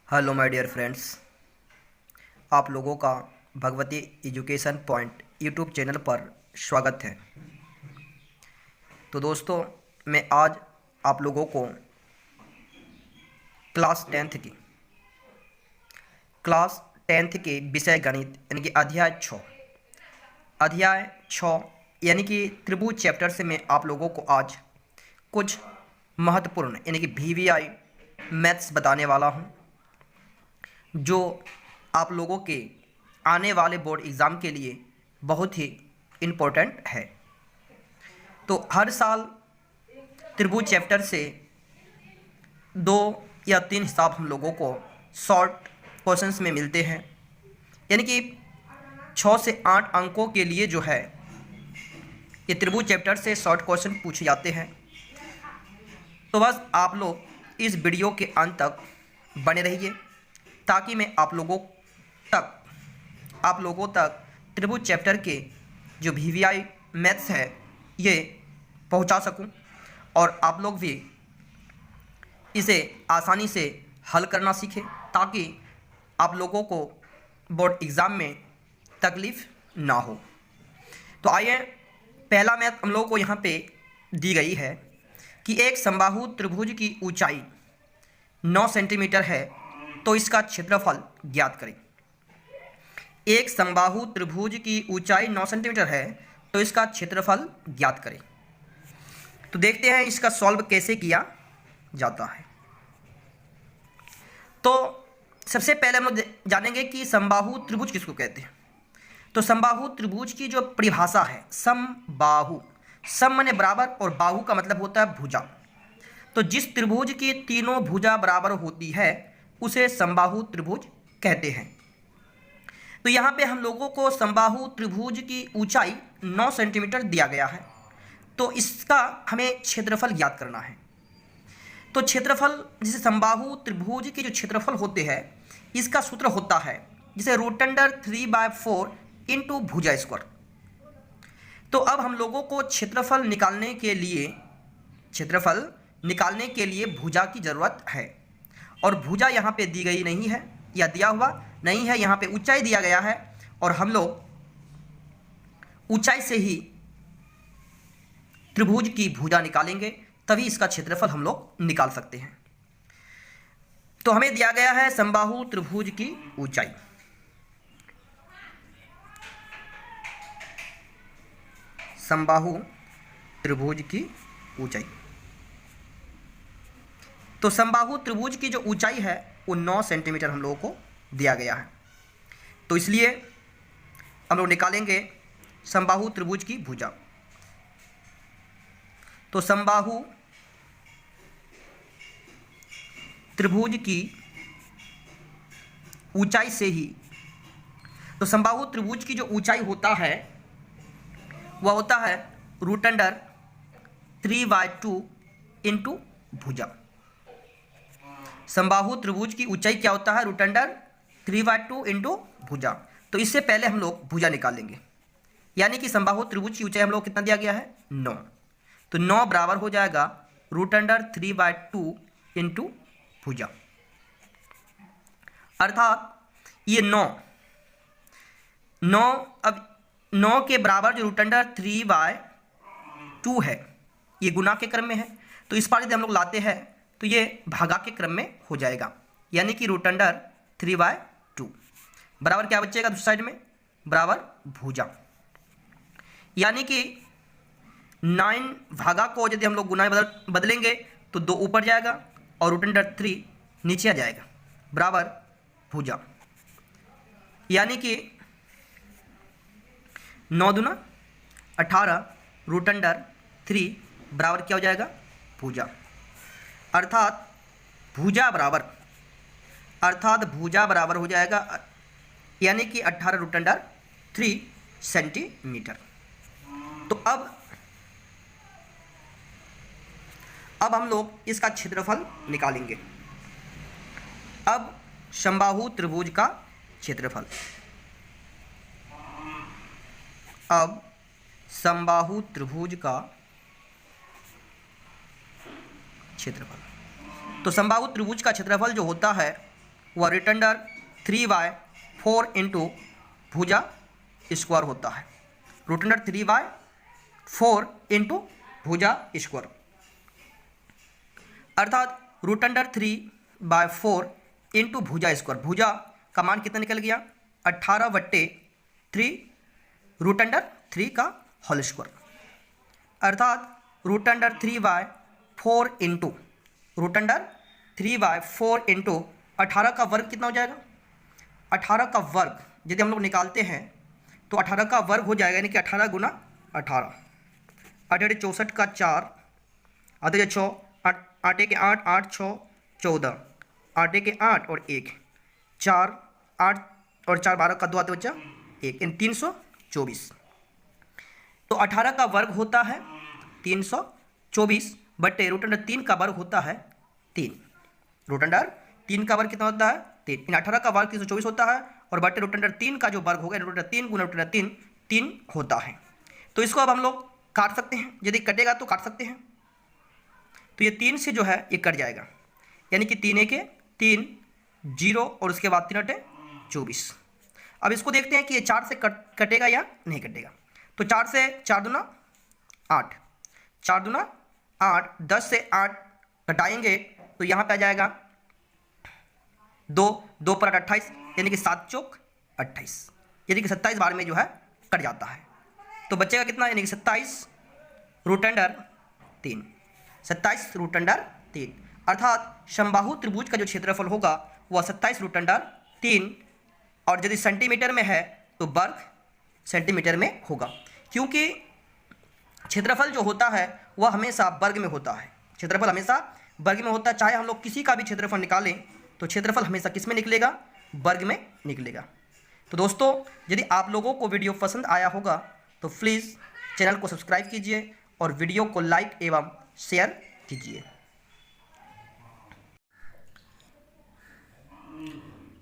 Hello my dear friends, आप लोगों का Bhagwati education point YouTube channel पर स्वागत है। तो दोस्तों, मैं आज आप लोगों को क्लास टेंथ के विषय गणित यानी कि अध्याय 6 यानी कि त्रिभुज चैप्टर से मैं आप लोगों को आज कुछ महत्वपूर्ण यानी कि VVI मैथ्स बताने वाला हूँ, जो आप लोगों के आने वाले बोर्ड एग्ज़ाम के लिए बहुत ही इम्पोर्टेंट है। तो हर साल त्रिभुज चैप्टर से 2 या 3 हिसाब हम लोगों को शॉर्ट क्वेश्चंस में मिलते हैं, यानी कि 6 से 8 अंकों के लिए जो है ये त्रिभुज चैप्टर से शॉर्ट क्वेश्चन पूछे जाते हैं। तो बस आप लोग इस वीडियो के अंत तक बने रहिए ताकि मैं आप लोगों तक त्रिभुज चैप्टर के जो VVI मैथ्स है ये पहुंचा सकूं और आप लोग भी इसे आसानी से हल करना सीखें ताकि आप लोगों को बोर्ड एग्ज़ाम में तकलीफ़ ना हो। तो आइए, पहला मैथ हम लोगों को यहाँ पे दी गई है कि एक समबाहु त्रिभुज की ऊंचाई 9 सेंटीमीटर है, तो इसका क्षेत्रफल ज्ञात करें। एक समबाहु त्रिभुज की ऊंचाई 9 सेंटीमीटर है, तो इसका क्षेत्रफल ज्ञात करें। तो देखते हैं इसका सॉल्व कैसे किया जाता है। तो सबसे पहले हम लोग जानेंगे कि समबाहु त्रिभुज किसको कहते हैं। तो समबाहु त्रिभुज की जो परिभाषा है, समबाहु, सम माने बराबर और बाहु का मतलब होता है भुजा। तो जिस त्रिभुज की तीनों भुजा बराबर होती है उसे समबाहु त्रिभुज कहते हैं। तो यहाँ पे हम लोगों को समबाहु त्रिभुज की ऊंचाई 9 सेंटीमीटर दिया गया है, तो इसका हमें क्षेत्रफल ज्ञात करना है। तो क्षेत्रफल, जैसे समबाहु त्रिभुज के जो क्षेत्रफल होते हैं इसका सूत्र होता है जैसे √3/4 इंटू भुजा स्क्वायर। तो अब हम लोगों को क्षेत्रफल निकालने के लिए भुजा की ज़रूरत है, और भुजा यहाँ पे दी गई नहीं है या दिया हुआ नहीं है, यहाँ पे ऊंचाई दिया गया है और हम लोग ऊंचाई से ही त्रिभुज की भुजा निकालेंगे, तभी इसका क्षेत्रफल हम लोग निकाल सकते हैं। तो हमें दिया गया है समबाहु त्रिभुज की ऊंचाई। समबाहु त्रिभुज की ऊंचाई, तो समबाहु त्रिभुज की जो ऊंचाई है वो 9 सेंटीमीटर हम लोगों को दिया गया है। तो इसलिए हम लोग निकालेंगे समबाहु त्रिभुज की भुजा। तो समबाहु त्रिभुज की ऊंचाई से ही, तो समबाहु त्रिभुज की जो ऊंचाई होता है वह होता है √3/2 इंटू भुजा। समबाहु त्रिभुज की ऊंचाई क्या होता है? √3/2 इंटू भुजा। तो इससे पहले हम लोग भुजा निकालेंगे, यानी कि समबाहु त्रिभुज की ऊंचाई हम लोग कितना दिया गया है? 9। तो 9 बराबर हो जाएगा √3/2 इंटू भुजा, अर्थात ये 9 अब 9 के बराबर जो √3/2 है ये गुना के क्रम में है, तो इस पार यदि हम लोग लाते हैं तो ये भागा के क्रम में हो जाएगा, यानी कि √3/2 बराबर क्या बचेगा दूसरी साइड में? बराबर भुजा। यानी कि 9 भागा को यदि हम लोग गुना में बदलेंगे तो 2 ऊपर जाएगा और √3 नीचे आ जाएगा, बराबर भुजा। यानी कि 9 दूना 18 √3 बराबर क्या हो जाएगा? भुजा। अर्थात भुजा बराबर हो जाएगा, यानी कि 18 √3 सेंटीमीटर। तो अब हम लोग इसका क्षेत्रफल निकालेंगे। अब समबाहु त्रिभुज का क्षेत्रफल, अब समबाहु त्रिभुज का क्षेत्रफल। तो समबाहु त्रिभुज का क्षेत्रफल जो होता है वह रूट अंडर 3/4 इंटू भुजा स्क्वायर होता है। रूट अंडर 3/4 इंटू भुजा स्क्वायर, अर्थात रूट अंडर 3/4 इंटू भुजा स्क्वायर। भुजा का मान कितना निकल गया? 18/3 रूट अंडर 3 का होल स्क्वायर, अर्थात root under 3/4 into root under 3/4 into 18 का वर्ग कितना हो जाएगा? 18 का वर्ग यदि हम लोग निकालते हैं तो 18 का वर्ग हो जाएगा, यानी कि 18 गुना 18, 8 64 का 4, आधे 6, 8 के 8, 8 6 14, 8 के 8 और 1 4, 8 और 4 12 का 2 आते बच्चा 1, इन 324। तो 18 का वर्ग होता है 324 बटे रूट अंडर 3 का वर्ग होता है 3। रूट अंडर 3 का वर्ग कितना होता है? 3। इन 18 का वर्ग 324 होता है और बटे रूट अंडर 3 का जो वर्ग होगा रूट अंडर 3 गुना रूट अंडर 3 3 होता है। तो इसको अब हम लोग काट सकते हैं, यदि कटेगा तो काट सकते हैं। तो ये 3 से जो है ये कट जाएगा, यानी कि 3 के 3 0 और उसके बाद 3 अटे 24। अब इसको देखते हैं कि ये 4 से कटेगा या नहीं कटेगा। तो 4 से 4 दूना 8, 4 दूना 8, 10 से 8 घटाएंगे तो यहाँ पे आ जाएगा 2, 2 पर 8 28, यानी कि 7 चौक 28, यानी कि 27 बार में जो है कट जाता है। तो बचेगा कितना? यानी कि 27 रूट अंडर 3, 27 रूट अंडर 3, अर्थात समबाहु त्रिभुज का जो क्षेत्रफल होगा वह 27 रूट अंडर 3, और यदि सेंटीमीटर में है तो वर्ग सेंटीमीटर में होगा, क्योंकि क्षेत्रफल जो होता है वह हमेशा वर्ग में होता है। क्षेत्रफल हमेशा वर्ग में होता है, चाहे हम लोग किसी का भी क्षेत्रफल निकालें तो क्षेत्रफल हमेशा किस में निकलेगा? वर्ग में निकलेगा। तो दोस्तों, यदि आप लोगों को वीडियो पसंद आया होगा तो प्लीज़ चैनल को सब्सक्राइब कीजिए और वीडियो को लाइक एवं शेयर कीजिए।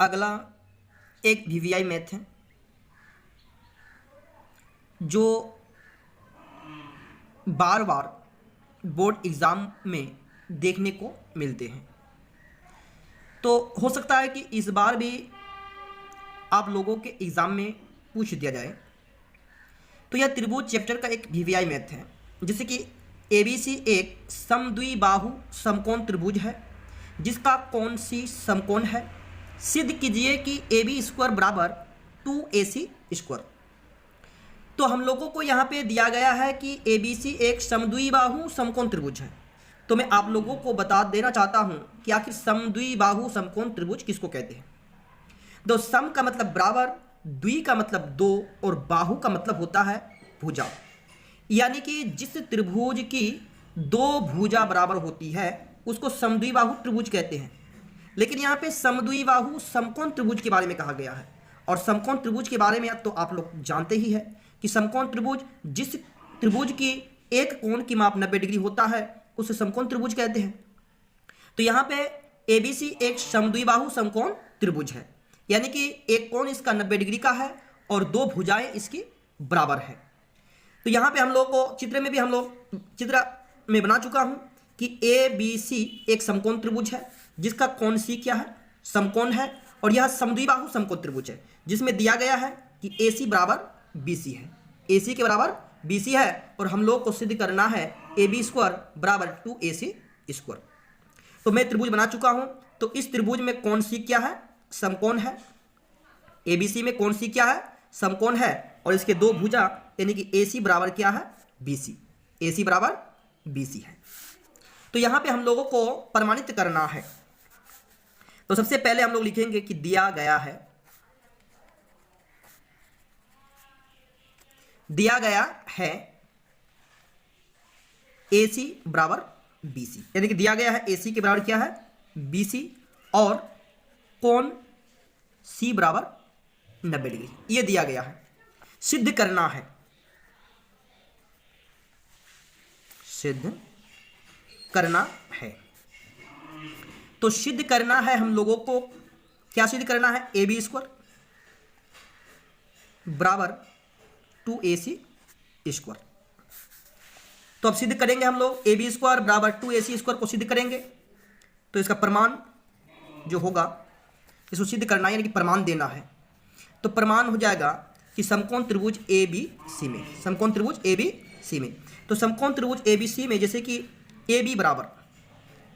अगला एक वीवीआई मैथ है जो बार बार बोर्ड एग्ज़ाम में देखने को मिलते हैं। तो हो सकता है कि इस बार भी आप लोगों के एग्ज़ाम में पूछ दिया जाए। तो यह त्रिभुज चैप्टर का एक वीवीआई मैथ है, जैसे कि ABC एक समद्विबाहु समकोण त्रिभुज है जिसका कोण C समकोण है। सिद्ध कीजिए कि AB स्क्वायर बराबर 2AC स्क्वायर। तो हम लोगों को यहाँ पे दिया गया है कि ABC एक समद्विबाहु समकोण त्रिभुज है। तो मैं आप लोगों को बता देना चाहता हूँ कि आखिर समद्विबाहु समकोण त्रिभुज किसको कहते हैं। तो सम का मतलब बराबर, द्वि का मतलब दो और बाहु का मतलब होता है भुजा, यानी कि जिस त्रिभुज की दो भुजा बराबर होती है उसको समद्विबाहु त्रिभुज कहते हैं। लेकिन यहाँ पे समद्विबाहु समकोण त्रिभुज के बारे में कहा गया है, और समकोण त्रिभुज के बारे में तो आप लोग जानते ही है कि समकोण त्रिभुज जिस त्रिभुज की एक कोण की माप 90 डिग्री होता है उसे समकोण त्रिभुज कहते हैं। तो यहाँ पे ABC एक समद्विबाहु समकोण त्रिभुज है, यानी कि एक कोण इसका 90 डिग्री का है और दो भुजाएं इसकी बराबर है। तो यहाँ पे हम लोग को चित्र में भी हम लोग चित्र में बना चुका हूँ कि ABC एक समकोण त्रिभुज है जिसका कोण C क्या है? समकोण है, और यह समद्विबाहु समकोण त्रिभुज है जिसमें दिया गया है कि AC बराबर BC है। AC के बराबर BC है और हम लोग को सिद्ध करना है AB स्क्वायर बराबर 2AC स्क्वायर। तो मैं त्रिभुज बना चुका हूं। तो इस त्रिभुज में कोण C क्या है? समकोण है। ABC में कोण C क्या है? समकोण है, और इसके दो भुजा यानी कि AC बराबर क्या है? BC। AC बराबर BC है। तो यहां पे हम लोगों को प्रमाणित करना है। तो सबसे पहले हम लोग लिखेंगे कि दिया गया है AC बराबर BC, यानी कि दिया गया है AC के बराबर क्या है? BC, और कोण C बराबर 90 डिग्री, ये दिया गया है। सिद्ध करना है, सिद्ध करना है। तो सिद्ध करना है हम लोगों को, क्या सिद्ध करना है? AB स्क्वायर बराबर 2AC स्क्वायर। तो अब सिद्ध करेंगे हम लोग AB स्क्वायर बराबर 2AC स्क्वायर को सिद्ध करेंगे। तो इसका प्रमाण जो होगा इसको सिद्ध करना है यानी कि प्रमाण देना है। तो प्रमाण हो जाएगा कि समकोण त्रिभुज ए बी सी में, समकोण त्रिभुज ए बी सी में। तो समकोण त्रिभुज ए बी सी में जैसे कि ए बी बराबर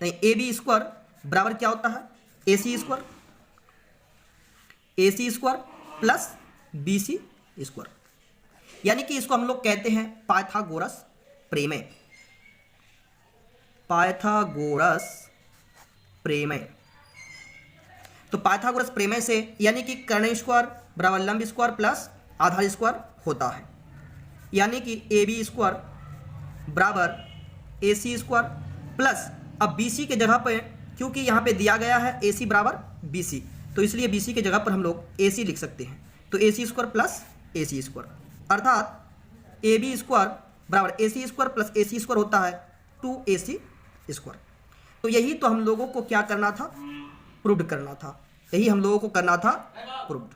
नहीं, ए बी स्क्वायर बराबर क्या होता है, A C square, A C square plus B C square, यानी कि इसको हम लोग कहते हैं पाइथागोरस प्रमेय, पाइथागोरस प्रमेय। तो पाइथागोरस प्रमेय से यानी कि कर्ण स्क्वायर बराबर लंब स्क्वायर प्लस आधार स्क्वायर होता है, यानी कि ए बी स्क्वायर बराबर ए सी स्क्वायर प्लस, अब बी सी के जगह पर क्योंकि यहाँ पे दिया गया है ए सी बराबर बी सी, तो इसलिए बी सी के जगह पर हम लोग ए सी लिख सकते हैं। तो ए सी स्क्वायर प्लस ए सी स्क्वायर, अर्थात ए बी स्क्वायर बराबर ए सी स्क्वायर प्लस ए सी स्क्वायर होता है 2ac स्क्वायर। तो यही तो हम लोगों को क्या करना था, प्रूव्ड करना था, यही हम लोगों को करना था प्रूव्ड।